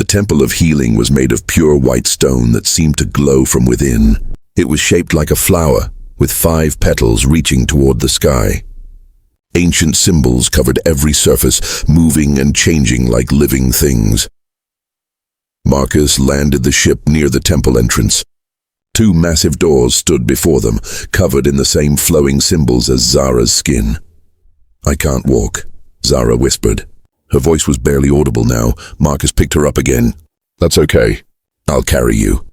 The Temple of Healing was made of pure white stone that seemed to glow from within. It was shaped like a flower, with 5 petals reaching toward the sky. Ancient symbols covered every surface, moving and changing like living things. Marcus landed the ship near the temple entrance. 2 massive doors stood before them, covered in the same flowing symbols as Zara's skin. "I can't walk," Zara whispered. Her voice was barely audible now. Marcus picked her up again. "That's okay. I'll carry you."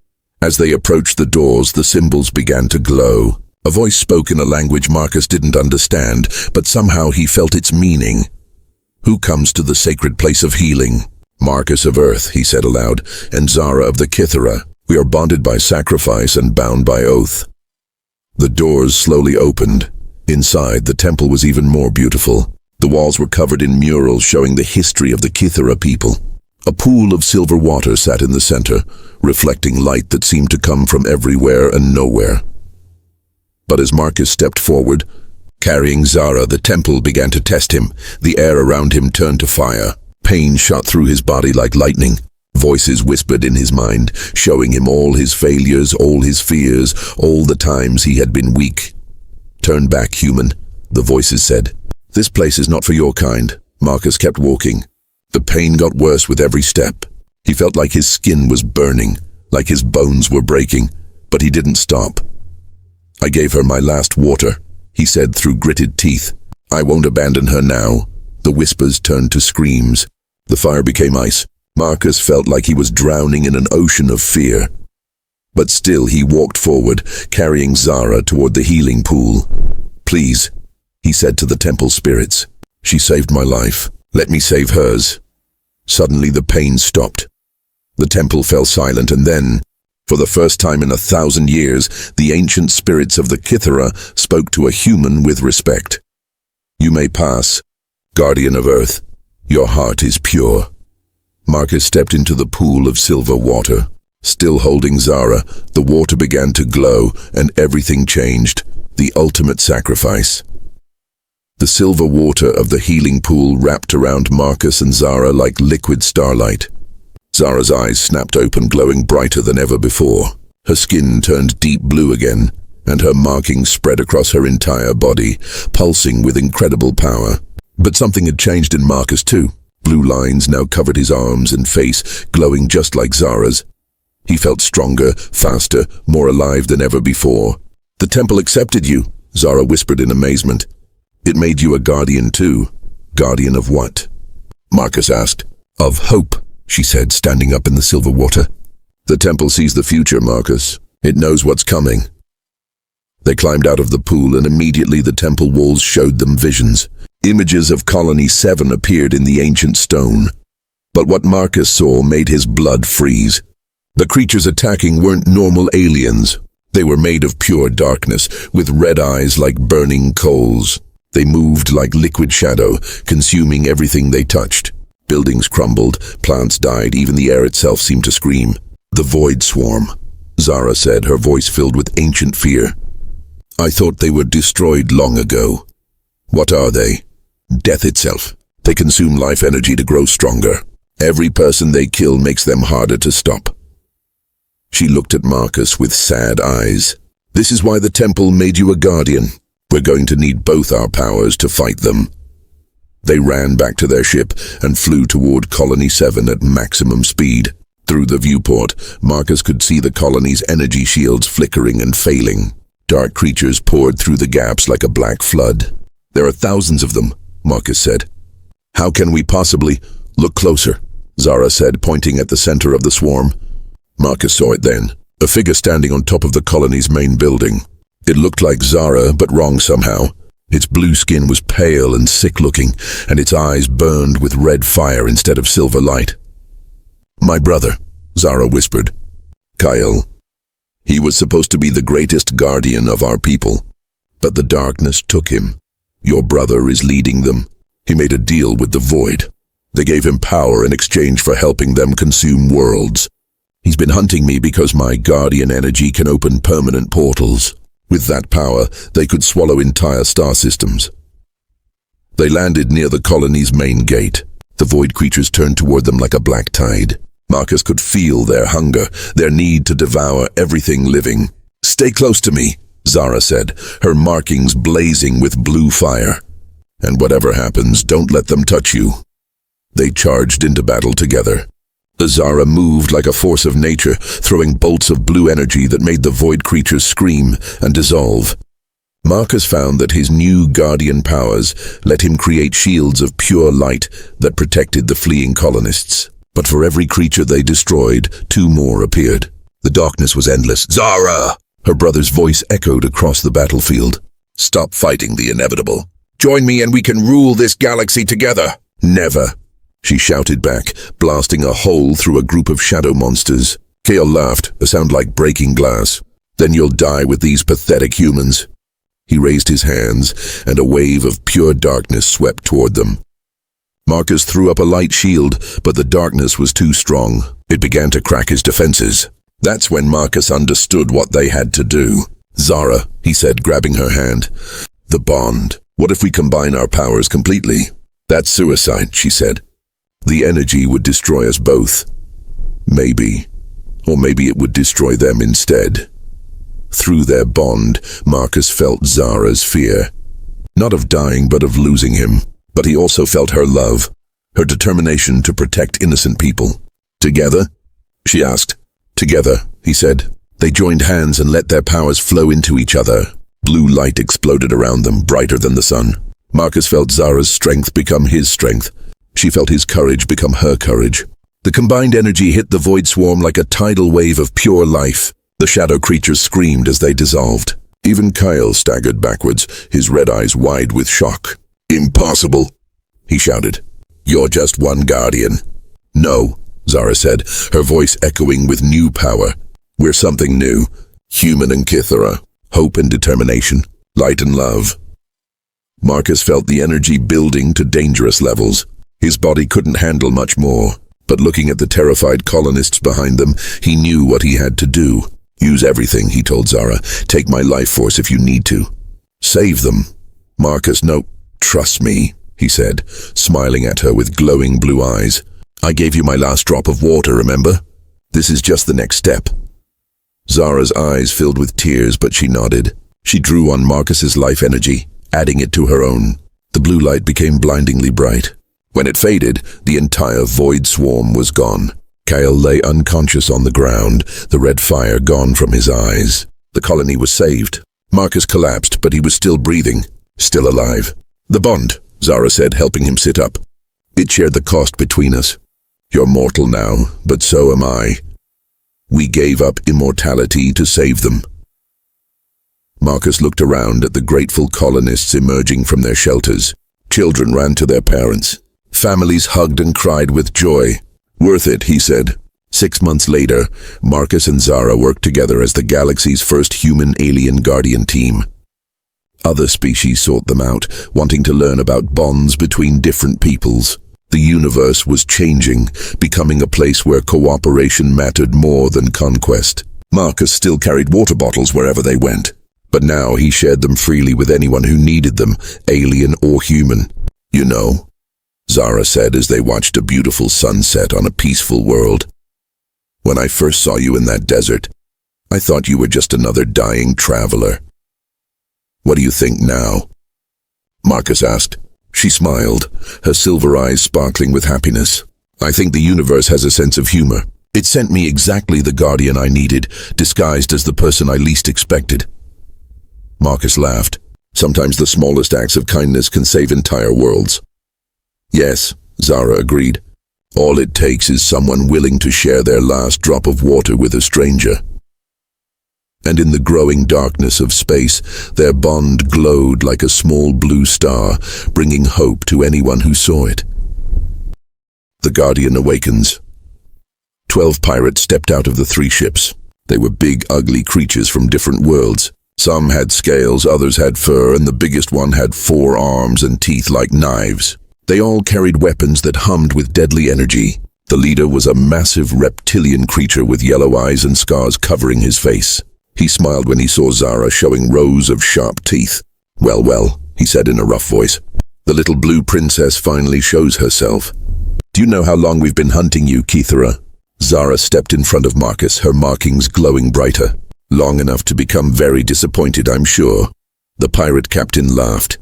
As they approached the doors, the symbols began to glow. A voice spoke in a language Marcus didn't understand, but somehow he felt its meaning. "Who comes to the sacred place of healing?" "Marcus of Earth," he said aloud, "and Zara of the Kythera. We are bonded by sacrifice and bound by oath." The doors slowly opened. Inside, the temple was even more beautiful. The walls were covered in murals showing the history of the Kythera people. A pool of silver water sat in the center, reflecting light that seemed to come from everywhere and nowhere. But as Marcus stepped forward, carrying Zara, the temple began to test him. The air around him turned to fire. Pain shot through his body like lightning. Voices whispered in his mind, showing him all his failures, all his fears, all the times he had been weak. "Turn back, human," the voices said. "This place is not for your kind." Marcus kept walking. The pain got worse with every step. He felt like his skin was burning, like his bones were breaking, but he didn't stop. "I gave her my last water," he said through gritted teeth. "I won't abandon her now." The whispers turned to screams. The fire became ice. Marcus felt like he was drowning in an ocean of fear. But still he walked forward, carrying Zara toward the healing pool. "Please," he said to the temple spirits. "She saved my life. Let me save hers." Suddenly the pain stopped. The temple fell silent, and then, for the first time in 1,000 years, the ancient spirits of the Kythera spoke to a human with respect. "You may pass, guardian of Earth. Your heart is pure." Marcus stepped into the pool of silver water. Still holding Zara, the water began to glow, and everything changed. The ultimate sacrifice. The silver water of the healing pool wrapped around Marcus and Zara like liquid starlight. Zara's eyes snapped open, glowing brighter than ever before. Her skin turned deep blue again, and her markings spread across her entire body, pulsing with incredible power. But something had changed in Marcus too. Blue lines now covered his arms and face, glowing just like Zara's. He felt stronger, faster, more alive than ever before. "The temple accepted you," Zara whispered in amazement. "It made you a guardian too." "Guardian of what?" Marcus asked. "Of hope," she said, standing up in the silver water. "The temple sees the future, Marcus. It knows what's coming." They climbed out of the pool, and immediately the temple walls showed them visions. Images of Colony 7 appeared in the ancient stone. But what Marcus saw made his blood freeze. The creatures attacking weren't normal aliens. They were made of pure darkness, with red eyes like burning coals. They moved like liquid shadow, consuming everything they touched. Buildings crumbled, plants died, even the air itself seemed to scream. "The Void Swarm," Zara said, her voice filled with ancient fear. "I thought they were destroyed long ago." "What are they?" "Death itself. They consume life energy to grow stronger. Every person they kill makes them harder to stop." She looked at Marcus with sad eyes. "This is why the temple made you a guardian. We're going to need both our powers to fight them." They ran back to their ship and flew toward Colony 7 at maximum speed. Through the viewport, Marcus could see the colony's energy shields flickering and failing. Dark creatures poured through the gaps like a black flood. "There are thousands of them," Marcus said. "How can we possibly—" "Look closer," Zara said, pointing at the center of the swarm. Marcus saw it then, a figure standing on top of the colony's main building. It looked like Zara, but wrong somehow. Its blue skin was pale and sick-looking, and its eyes burned with red fire instead of silver light. "My brother," Zara whispered. "Kyle. He was supposed to be the greatest guardian of our people, but the darkness took him. Your brother is leading them. He made a deal with the Void. They gave him power in exchange for helping them consume worlds. He's been hunting me because my guardian energy can open permanent portals. With that power, they could swallow entire star systems." They landed near the colony's main gate. The Void creatures turned toward them like a black tide. Marcus could feel their hunger, their need to devour everything living. "Stay close to me," Zara said, her markings blazing with blue fire. "And whatever happens, don't let them touch you." They charged into battle together. Zara moved like a force of nature, throwing bolts of blue energy that made the void creatures scream and dissolve. Marcus found that his new guardian powers let him create shields of pure light that protected the fleeing colonists. But for every creature they destroyed, 2 more appeared. The darkness was endless. "Zara!" Her brother's voice echoed across the battlefield. "Stop fighting the inevitable. Join me and we can rule this galaxy together." "Never," she shouted back, blasting a hole through a group of shadow monsters. Kale laughed, a sound like breaking glass. "Then you'll die with these pathetic humans." He raised his hands, and a wave of pure darkness swept toward them. Marcus threw up a light shield, but the darkness was too strong. It began to crack his defenses. That's when Marcus understood what they had to do. "Zara," he said, grabbing her hand. "The bond. What if we combine our powers completely?" "That's suicide," she said. "The energy would destroy us both." "Maybe. Or maybe it would destroy them instead." Through their bond, Marcus felt Zara's fear. Not of dying, but of losing him. But he also felt her love, her determination to protect innocent people. "Together?" she asked. "Together," he said. They joined hands and let their powers flow into each other. Blue light exploded around them, brighter than the sun. Marcus felt Zara's strength become his strength. She felt his courage become her courage. The combined energy hit the void swarm like a tidal wave of pure life. The shadow creatures screamed as they dissolved. Even Kyle staggered backwards, his red eyes wide with shock. "Impossible," he shouted. "You're just one guardian." "No," Zara said, her voice echoing with new power. "We're something new. Human and Kythera. Hope and determination. Light and love." Marcus felt the energy building to dangerous levels. His body couldn't handle much more, but looking at the terrified colonists behind them, he knew what he had to do. "Use everything," he told Zara. "Take my life force if you need to. Save them." Marcus, "No, trust me," he said, smiling at her with glowing blue eyes. "I gave you my last drop of water, remember? This is just the next step." Zara's eyes filled with tears, but she nodded. She drew on Marcus's life energy, adding it to her own. The blue light became blindingly bright. When it faded, the entire void swarm was gone. Kyle lay unconscious on the ground, the red fire gone from his eyes. The colony was saved. Marcus collapsed, but he was still breathing, still alive. "The bond," Zara said, helping him sit up. "It shared the cost between us. You're mortal now, but so am I. We gave up immortality to save them." Marcus looked around at the grateful colonists emerging from their shelters. Children ran to their parents. Families hugged and cried with joy. "Worth it," he said. 6 months later, Marcus and Zara worked together as the galaxy's first human-alien guardian team. Other species sought them out, wanting to learn about bonds between different peoples. The universe was changing, becoming a place where cooperation mattered more than conquest. Marcus still carried water bottles wherever they went, but now he shared them freely with anyone who needed them, alien or human. "You know," Zara said as they watched a beautiful sunset on a peaceful world, "when I first saw you in that desert, I thought you were just another dying traveler. What do you think now?" Marcus asked. She smiled, her silver eyes sparkling with happiness. "I think the universe has a sense of humor. It sent me exactly the guardian I needed, disguised as the person I least expected." Marcus laughed. "Sometimes the smallest acts of kindness can save entire worlds." "Yes," Zara agreed. "All it takes is someone willing to share their last drop of water with a stranger." And in the growing darkness of space, their bond glowed like a small blue star, bringing hope to anyone who saw it. The Guardian awakens. 12 pirates stepped out of the 3 ships. They were big, ugly creatures from different worlds. Some had scales, others had fur, and the biggest one had 4 arms and teeth like knives. They all carried weapons that hummed with deadly energy. The leader was a massive reptilian creature with yellow eyes and scars covering his face. He smiled when he saw Zara, showing rows of sharp teeth. Well, well," he said in a rough voice. "The little blue princess finally shows herself. Do you know how long we've been hunting you, Kythera?" Zara stepped in front of Marcus, her markings glowing brighter. Long enough to become very disappointed, I'm sure. The pirate captain laughed.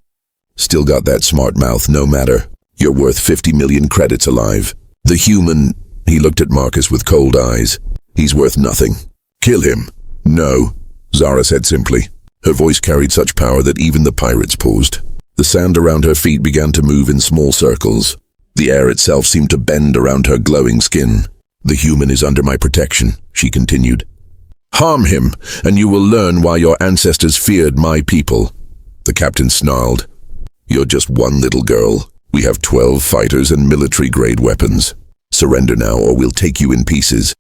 Still got that smart mouth, no matter. You're worth 50 million credits alive. The human, he looked at Marcus with cold eyes. He's worth nothing. Kill him. No, Zara said simply. Her voice carried such power that even the pirates paused. The sand around her feet began to move in small circles. The air itself seemed to bend around her glowing skin. The human is under my protection, she continued. Harm him, and you will learn why your ancestors feared my people. The captain snarled. You're just one little girl. We have 12 fighters and military-grade weapons. Surrender now, or we'll take you in pieces.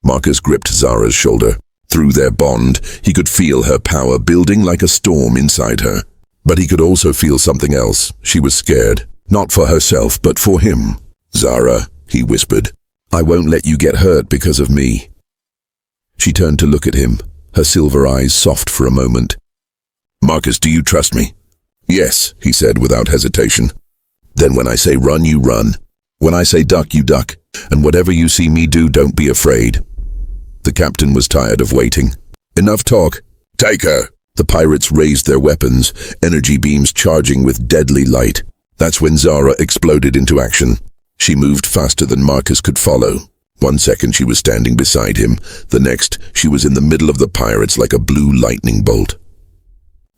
Marcus gripped Zara's shoulder. Through their bond, he could feel her power building like a storm inside her. But he could also feel something else. She was scared. Not for herself, but for him. Zara, he whispered, I won't let you get hurt because of me. She turned to look at him, her silver eyes soft for a moment. Marcus, do you trust me? Yes, he said without hesitation. Then when I say run, you run. When I say duck, you duck. And whatever you see me do, don't be afraid. The captain was tired of waiting. Enough talk. Take her. The pirates raised their weapons, energy beams charging with deadly light. That's when Zara exploded into action. She moved faster than Marcus could follow. 1 second she was standing beside him. The next, she was in the middle of the pirates like a blue lightning bolt.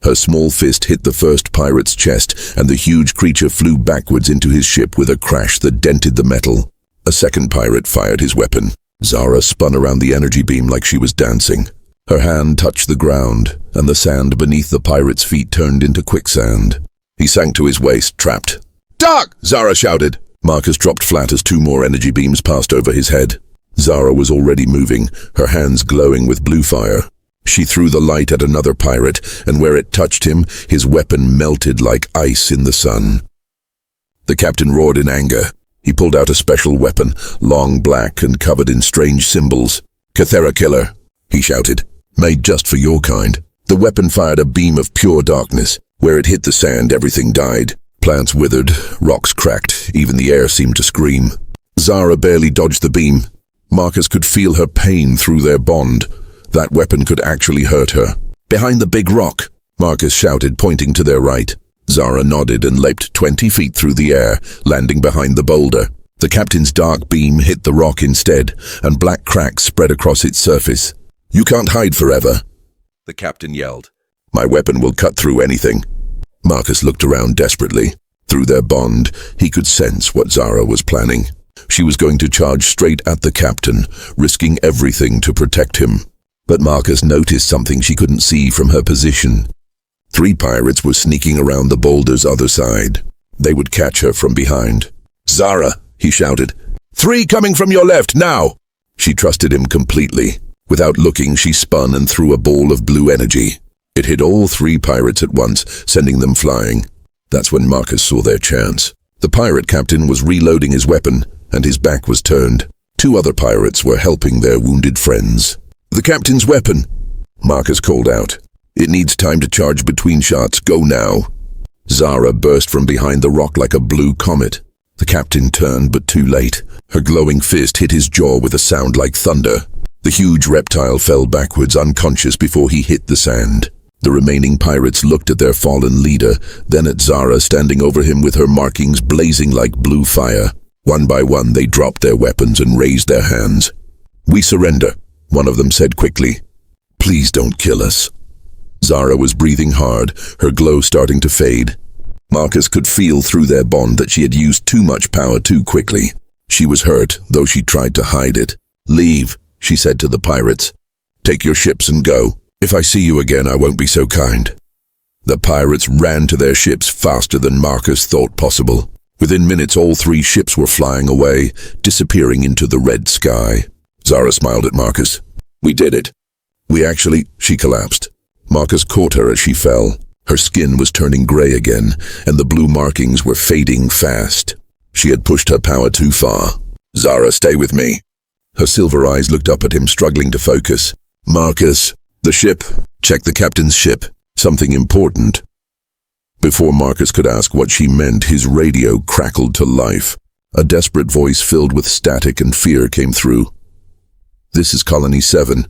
Her small fist hit the first pirate's chest, and the huge creature flew backwards into his ship with a crash that dented the metal. A second pirate fired his weapon. Zara spun around the energy beam like she was dancing. Her hand touched the ground, and the sand beneath the pirate's feet turned into quicksand. He sank to his waist, trapped. Duck! Zara shouted. Marcus dropped flat as 2 more energy beams passed over his head. Zara was already moving, her hands glowing with blue fire. She threw the light at another pirate, and where it touched him, his weapon melted like ice in the sun. The captain roared in anger. He pulled out a special weapon, long black and covered in strange symbols. Cathera killer, he shouted. Made just for your kind. The weapon fired a beam of pure darkness. Where it hit the sand, everything died. Plants withered, rocks cracked, even the air seemed to scream. Zara barely dodged the beam. Marcus could feel her pain through their bond. That weapon could actually hurt her. Behind the big rock, Marcus shouted, pointing to their right. Zara nodded and leapt 20 feet through the air, landing behind the boulder. The captain's dark beam hit the rock instead, and black cracks spread across its surface. You can't hide forever, the captain yelled. My weapon will cut through anything. Marcus looked around desperately. Through their bond, he could sense what Zara was planning. She was going to charge straight at the captain, risking everything to protect him. But Marcus noticed something she couldn't see from her position. 3 pirates were sneaking around the boulder's other side. They would catch her from behind. Zara, he shouted. 3 coming from your left, now! She trusted him completely. Without looking, she spun and threw a ball of blue energy. It hit all 3 pirates at once, sending them flying. That's when Marcus saw their chance. The pirate captain was reloading his weapon, and his back was turned. 2 other pirates were helping their wounded friends. The captain's weapon, Marcus called out. It needs time to charge between shots. Go now. Zara burst from behind the rock like a blue comet. The captain turned, but too late. Her glowing fist hit his jaw with a sound like thunder. The huge reptile fell backwards, unconscious before he hit the sand. The remaining pirates looked at their fallen leader, then at Zara standing over him with her markings blazing like blue fire. One by one, they dropped their weapons and raised their hands. We surrender, one of them said quickly. Please don't kill us. Zara was breathing hard, her glow starting to fade. Marcus could feel through their bond that she had used too much power too quickly. She was hurt, though she tried to hide it. Leave, she said to the pirates. Take your ships and go. If I see you again, I won't be so kind. The pirates ran to their ships faster than Marcus thought possible. Within minutes, all 3 ships were flying away, disappearing into the red sky. Zara smiled at Marcus. We did it. She collapsed. Marcus caught her as she fell. Her skin was turning gray again, and the blue markings were fading fast. She had pushed her power too far. Zara, stay with me. Her silver eyes looked up at him, struggling to focus. Marcus, the ship. Check the captain's ship. Something important. Before Marcus could ask what she meant, his radio crackled to life. A desperate voice filled with static and fear came through. This is Colony 7.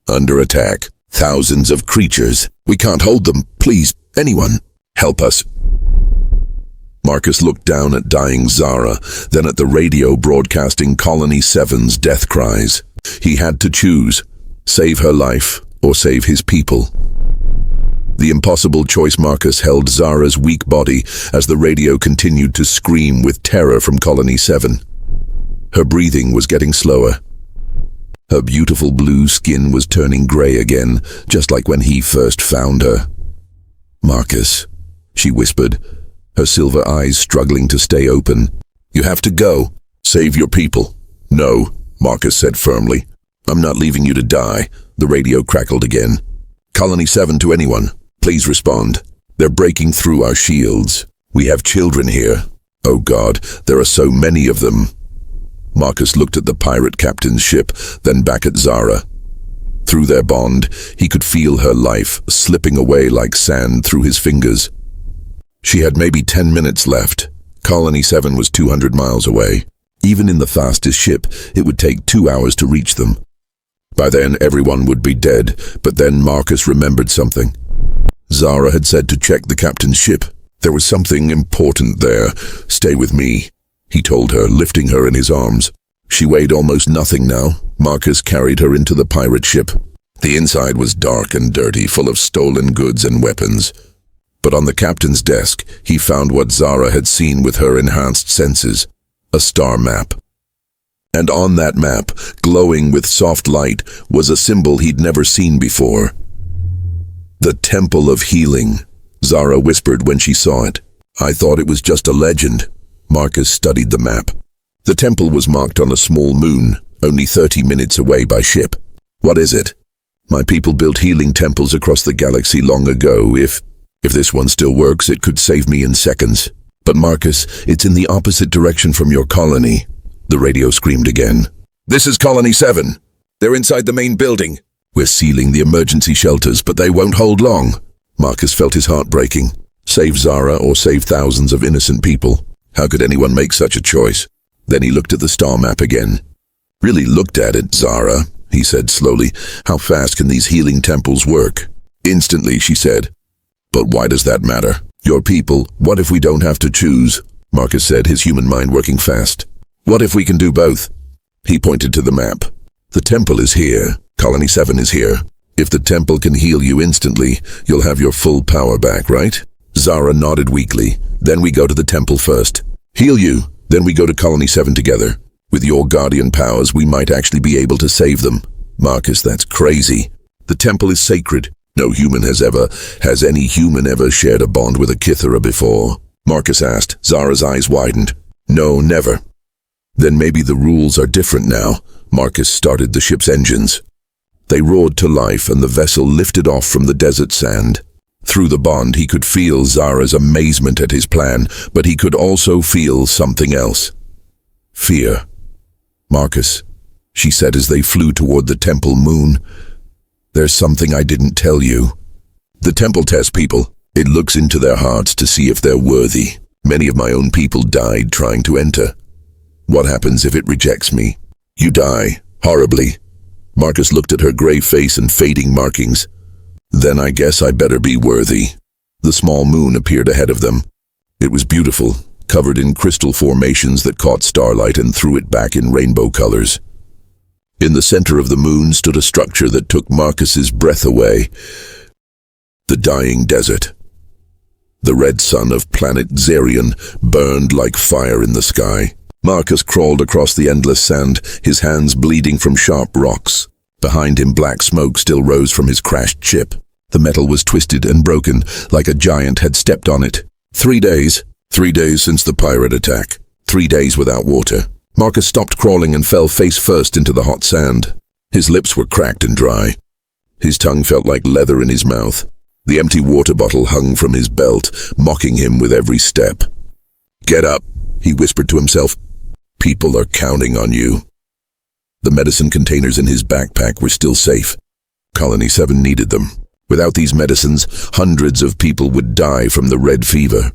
Under attack. Thousands of creatures. We can't hold them. Please, anyone, help us. Marcus looked down at dying Zara, then at the radio broadcasting Colony 7's death cries. He had to choose. Save her life or save his people. The impossible choice. Marcus held Zara's weak body as the radio continued to scream with terror from Colony 7. Her breathing was getting slower. Her beautiful blue skin was turning gray again, just like when he first found her. "Marcus," she whispered, her silver eyes struggling to stay open. "You have to go. Save your people." "No," Marcus said firmly. "I'm not leaving you to die." The radio crackled again. "Colony 7 to anyone. Please respond. They're breaking through our shields. We have children here. Oh God, there are so many of them." Marcus looked at the pirate captain's ship, then back at Zara. Through their bond, he could feel her life slipping away like sand through his fingers. She had maybe 10 minutes left. Colony 7 was 200 miles away. Even in the fastest ship, it would take 2 hours to reach them. By then, everyone would be dead, but then Marcus remembered something. Zara had said to check the captain's ship. There was something important there. "Stay with me," he told her, lifting her in his arms. She weighed almost nothing now. Marcus carried her into the pirate ship. The inside was dark and dirty, full of stolen goods and weapons. But on the captain's desk, he found what Zara had seen with her enhanced senses, a star map. And on that map, glowing with soft light, was a symbol he'd never seen before. "The Temple of Healing," Zara whispered when she saw it. "I thought it was just a legend." Marcus studied the map. The temple was marked on a small moon, only 30 minutes away by ship. "What is it?" "My people built healing temples across the galaxy long ago. If this one still works, it could save me in seconds." "But Marcus, it's in the opposite direction from your colony." The radio screamed again. "This is Colony 7. They're inside the main building. We're sealing the emergency shelters, but they won't hold long." Marcus felt his heart breaking. Save Zara or save thousands of innocent people. How could anyone make such a choice? Then he looked at the star map again. "Really looked at it, Zara," he said slowly. "How fast can these healing temples work?" "Instantly," she said. "But why does that matter?" "Your people, what if we don't have to choose?" Marcus said, his human mind working fast. "What if we can do both?" He pointed to the map. "The temple is here. Colony 7 is here. If the temple can heal you instantly, you'll have your full power back, right?" Zara nodded weakly. "Then we go to the temple first. Heal you, then we go to Colony 7 together. With your guardian powers, we might actually be able to save them." "Marcus, that's crazy. The temple is sacred. Has any human ever shared a bond with a Kithera before?" Marcus asked. Zara's eyes widened. "No, never." "Then maybe the rules are different now." Marcus started the ship's engines. They roared to life and the vessel lifted off from the desert sand. Through the bond, he could feel Zara's amazement at his plan, but he could also feel something else. Fear. "Marcus," she said as they flew toward the temple moon, "there's something I didn't tell you. The temple tests people. It looks into their hearts to see if they're worthy. Many of my own people died trying to enter. What happens if it rejects me?" "You die, horribly." Marcus looked at her gray face and fading markings. "Then I guess I better be worthy." The small moon appeared ahead of them. It was beautiful, covered in crystal formations that caught starlight and threw it back in rainbow colors. In the center of the moon stood a structure that took Marcus's breath away. The dying desert. The red sun of planet Xerion burned like fire in the sky. Marcus crawled across the endless sand, his hands bleeding from sharp rocks. Behind him, black smoke still rose from his crashed ship. The metal was twisted and broken, like a giant had stepped on it. 3 days. 3 days since the pirate attack. 3 days without water. Marcus stopped crawling and fell face first into the hot sand. His lips were cracked and dry. His tongue felt like leather in his mouth. The empty water bottle hung from his belt, mocking him with every step. "Get up," he whispered to himself. "People are counting on you." The medicine containers in his backpack were still safe. Colony 7 needed them. Without these medicines, hundreds of people would die from the red fever.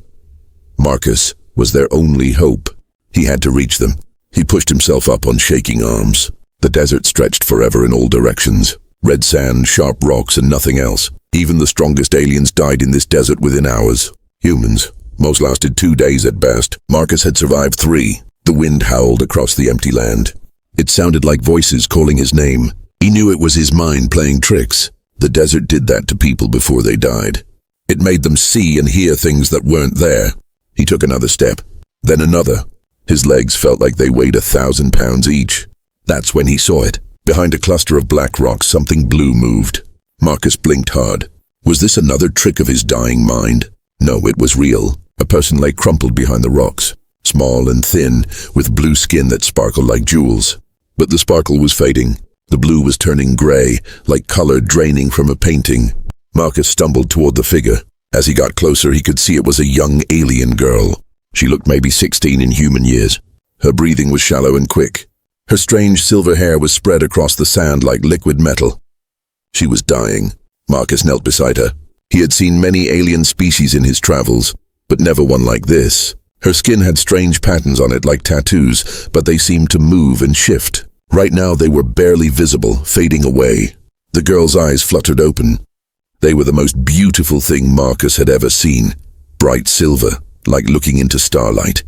Marcus was their only hope. He had to reach them. He pushed himself up on shaking arms. The desert stretched forever in all directions. Red sand, sharp rocks, and nothing else. Even the strongest aliens died in this desert within hours. Humans. Most lasted 2 days at best. Marcus had survived 3. The wind howled across the empty land. It sounded like voices calling his name. He knew it was his mind playing tricks. The desert did that to people before they died. It made them see and hear things that weren't there. He took another step, then another. His legs felt like they weighed 1,000 pounds each. That's when he saw it. Behind a cluster of black rocks, something blue moved. Marcus blinked hard. Was this another trick of his dying mind? No, it was real. A person lay crumpled behind the rocks, small and thin, with blue skin that sparkled like jewels. But the sparkle was fading. The blue was turning grey, like color draining from a painting. Marcus stumbled toward the figure. As he got closer, he could see it was a young alien girl. She looked maybe 16 in human years. Her breathing was shallow and quick. Her strange silver hair was spread across the sand like liquid metal. She was dying. Marcus knelt beside her. He had seen many alien species in his travels, but never one like this. Her skin had strange patterns on it like tattoos, but they seemed to move and shift. Right now they were barely visible, fading away. The girl's eyes fluttered open. They were the most beautiful thing Marcus had ever seen. Bright silver, like looking into starlight.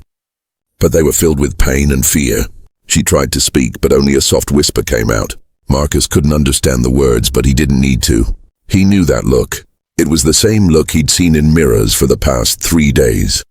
But they were filled with pain and fear. She tried to speak, but only a soft whisper came out. Marcus couldn't understand the words, but he didn't need to. He knew that look. It was the same look he'd seen in mirrors for the past 3 days.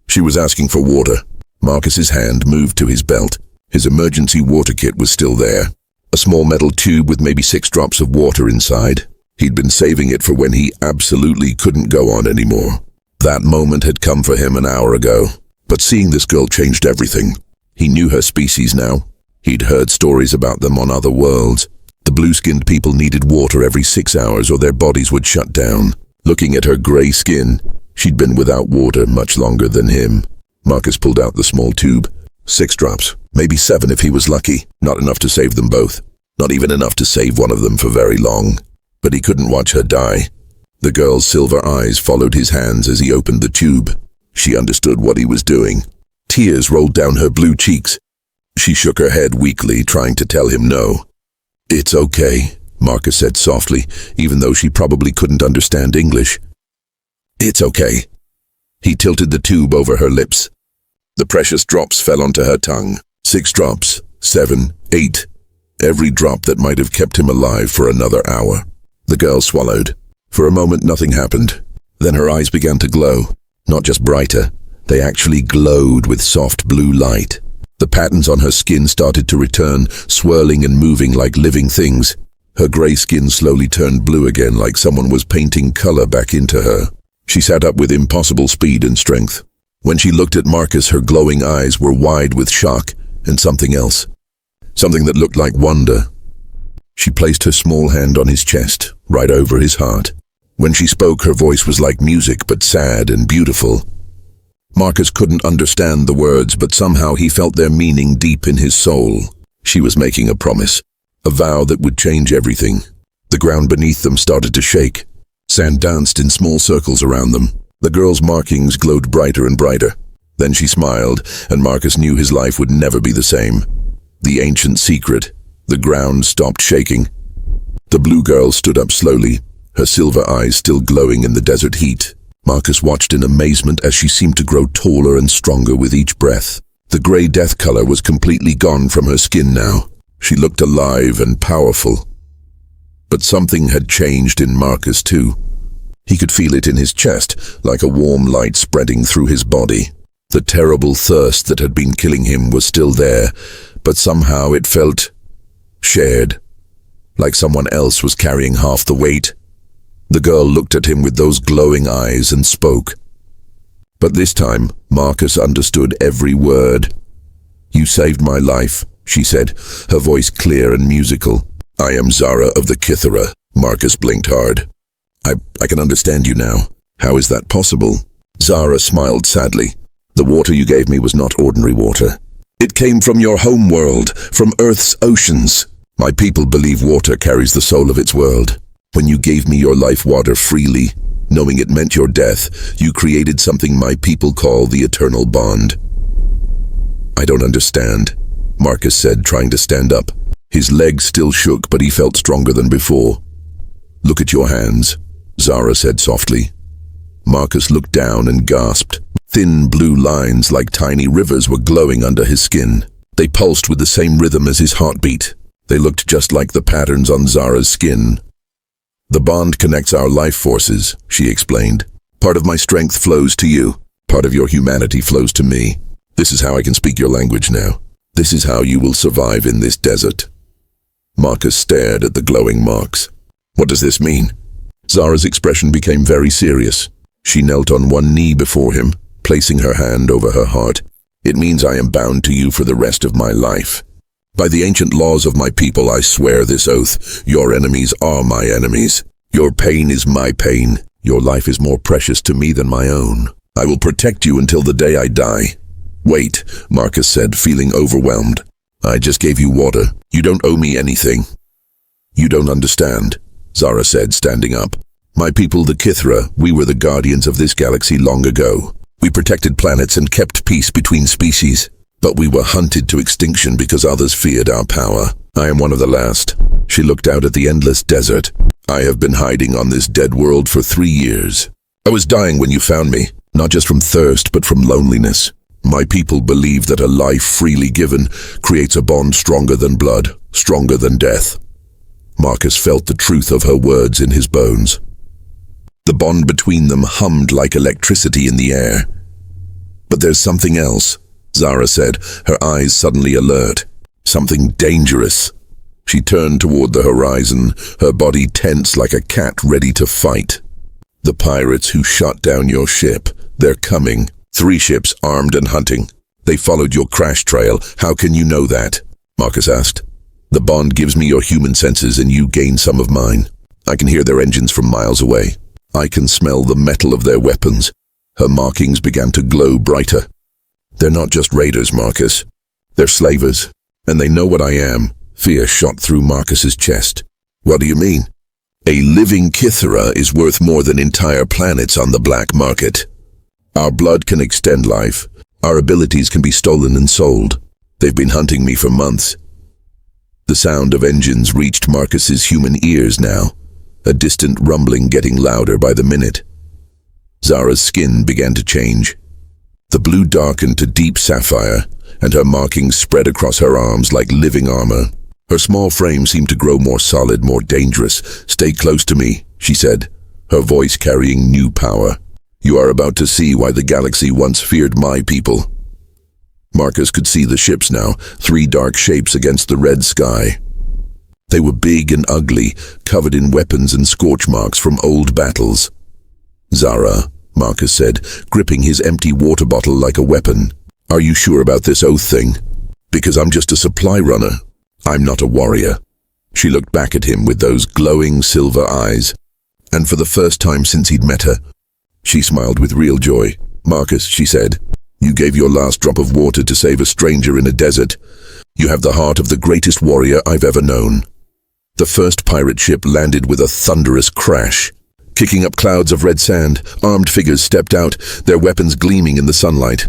She was asking for water. Marcus's hand moved to his belt. His emergency water kit was still there. A small metal tube with maybe 6 drops of water inside. He'd been saving it for when he absolutely couldn't go on anymore. That moment had come for him an hour ago. But seeing this girl changed everything. He knew her species now. He'd heard stories about them on other worlds. The blue-skinned people needed water every 6 hours or their bodies would shut down. Looking at her grey skin, she'd been without water much longer than him. Marcus pulled out the small tube. 6 drops, maybe 7 if he was lucky. Not enough to save them both. Not even enough to save one of them for very long. But he couldn't watch her die. The girl's silver eyes followed his hands as he opened the tube. She understood what he was doing. Tears rolled down her blue cheeks. She shook her head weakly, trying to tell him no. "It's okay," Marcus said softly, even though she probably couldn't understand English. "It's okay." He tilted the tube over her lips. The precious drops fell onto her tongue. 6 drops, 7, 8. Every drop that might have kept him alive for another hour. The girl swallowed. For a moment nothing happened. Then her eyes began to glow. Not just brighter, they actually glowed with soft blue light. The patterns on her skin started to return, swirling and moving like living things. Her grey skin slowly turned blue again, like someone was painting color back into her. She sat up with impossible speed and strength. When she looked at Marcus, her glowing eyes were wide with shock and something else. Something that looked like wonder. She placed her small hand on his chest, right over his heart. When she spoke, her voice was like music, but sad and beautiful. Marcus couldn't understand the words, but somehow he felt their meaning deep in his soul. She was making a promise, a vow that would change everything. The ground beneath them started to shake. Sand danced in small circles around them. The girl's markings glowed brighter and brighter. Then she smiled, and Marcus knew his life would never be the same. The ancient secret. The ground stopped shaking. The blue girl stood up slowly, her silver eyes still glowing in the desert heat. Marcus watched in amazement as she seemed to grow taller and stronger with each breath. The grey death color was completely gone from her skin now. She looked alive and powerful. But something had changed in Marcus too. He could feel it in his chest, like a warm light spreading through his body. The terrible thirst that had been killing him was still there, but somehow it felt shared, like someone else was carrying half the weight. The girl looked at him with those glowing eyes and spoke. But this time, Marcus understood every word. "You saved my life," she said, her voice clear and musical. "I am Zara of the Kithara." Marcus blinked hard. I can understand you now. How is that possible?" Zara smiled sadly. "The water you gave me was not ordinary water. It came from your home world, from Earth's oceans. My people believe water carries the soul of its world. When you gave me your life water freely, knowing it meant your death, you created something my people call the eternal bond." "I don't understand," Marcus said, trying to stand up. His legs still shook, but he felt stronger than before. "Look at your hands," Zara said softly. Marcus looked down and gasped. Thin blue lines like tiny rivers were glowing under his skin. They pulsed with the same rhythm as his heartbeat. They looked just like the patterns on Zara's skin. "The bond connects our life forces," she explained. "Part of my strength flows to you. Part of your humanity flows to me. This is how I can speak your language now. This is how you will survive in this desert." Marcus stared at the glowing marks. "What does this mean?" Zara's expression became very serious. She knelt on one knee before him, placing her hand over her heart. "It means I am bound to you for the rest of my life. By the ancient laws of my people, I swear this oath. Your enemies are my enemies. Your pain is my pain. Your life is more precious to me than my own. I will protect you until the day I die." "Wait," Marcus said, feeling overwhelmed. "I just gave you water. You don't owe me anything." "You don't understand," Zara said, standing up. "My people, the Kithra, we were the guardians of this galaxy long ago. We protected planets and kept peace between species. But we were hunted to extinction because others feared our power. I am one of the last." She looked out at the endless desert. "I have been hiding on this dead world for 3 years. I was dying when you found me, not just from thirst, but from loneliness. My people believe that a life freely given creates a bond stronger than blood, stronger than death." Marcus felt the truth of her words in his bones. The bond between them hummed like electricity in the air. "But there's something else," Zara said, her eyes suddenly alert. "Something dangerous." She turned toward the horizon, her body tense like a cat ready to fight. "The pirates who shot down your ship, they're coming. 3 ships armed and hunting. They followed your crash trail. How can you know that?" Marcus asked. "The bond gives me your human senses and you gain some of mine. I can hear their engines from miles away. I can smell the metal of their weapons." Her markings began to glow brighter. "They're not just raiders, Marcus. They're slavers, and they know what I am." Fear shot through Marcus's chest. "What do you mean?" "A living Kithra is worth more than entire planets on the black market. Our blood can extend life. Our abilities can be stolen and sold. They've been hunting me for months." The sound of engines reached Marcus's human ears now, a distant rumbling getting louder by the minute. Zara's skin began to change. The blue darkened to deep sapphire, and her markings spread across her arms like living armor. Her small frame seemed to grow more solid, more dangerous. "Stay close to me," she said, her voice carrying new power. "You are about to see why the galaxy once feared my people." Marcus could see the ships now, 3 dark shapes against the red sky. They were big and ugly, covered in weapons and scorch marks from old battles. "Zara," Marcus said, gripping his empty water bottle like a weapon. "Are you sure about this oath thing? Because I'm just a supply runner. I'm not a warrior." She looked back at him with those glowing silver eyes, and for the first time since he'd met her, she smiled with real joy. "Marcus," she said, "you gave your last drop of water to save a stranger in a desert. You have the heart of the greatest warrior I've ever known." The first pirate ship landed with a thunderous crash. Kicking up clouds of red sand, armed figures stepped out, their weapons gleaming in the sunlight.